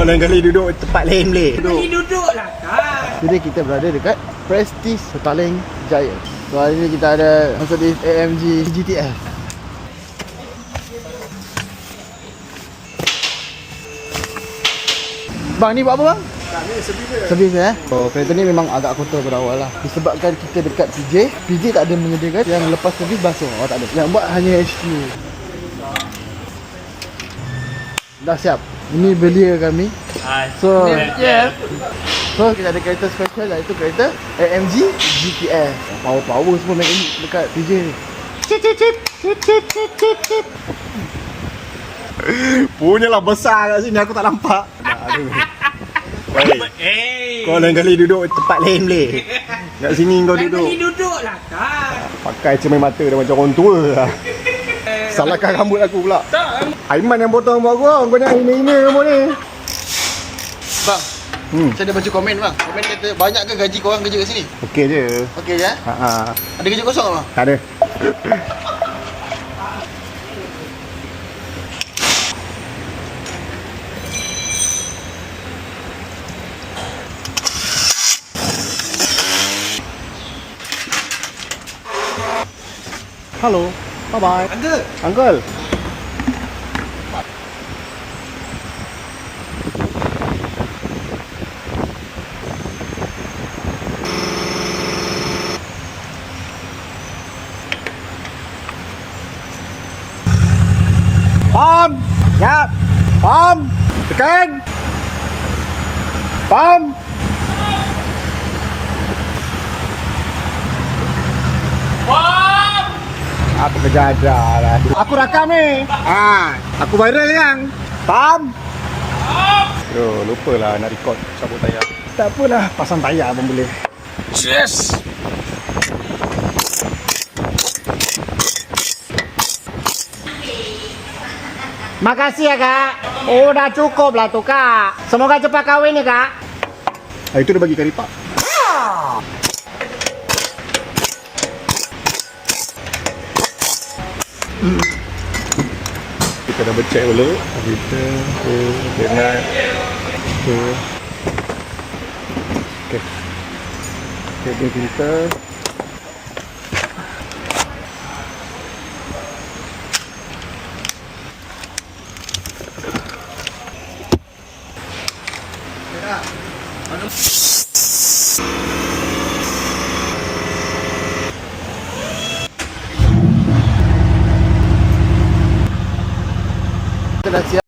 Kau lain kali duduk tempat lain boleh. Duduk lah kan. Jadi kita berada dekat Prestige Petaling Jaya. So hari ni kita ada Mercedes AMG GTS. Bang ni buat apa bang? Ni servis Servis Oh, kereta ni memang agak kotor pada awal lah. Disebabkan kita dekat PJ tak ada menyediakan yang lepas servis basuh. Oh tak ada. Yang buat hanya HQ. Dah siap. Ini belia kami. So kita ada kereta special iaitu kereta AMG GTS. Power semua main dekat PJ ni. punyalah besar kat sini aku tak nampak. Kau lain kali duduk tempat lain boleh. Kat sini kau duduk. Duduk lah kan. Pakai cermin mata dah macam orang tua lah. Salahkan rambut aku pula. Aiman yang potong rambut aku. Kau jangan hina-hina rambut ni. Bang, saya ada baca komen bang. Komen kata banyak ke gaji korang kerja kat sini? Okey je. Okey je. Ha. Ada kerja kosong tak bang? Tak ada. Halo. Bye-bye. Uncle. Pom. Siap. Pom. Tekan. Pom. Aku kejadah lah. Aku rakam ni. Aku viral yang. Pam. Yo, lupalah nak record cabut tayar. Tak apalah, pasang tayar pun boleh. Yes. Makasih ya kak. Oh, udah cukup lah tuh kak. Semoga cepat kawin ya kak. Itu dia bagi kari pak. Kita dah becek dulu. Kita dengan okey. Kabel filter. Kita dah siap.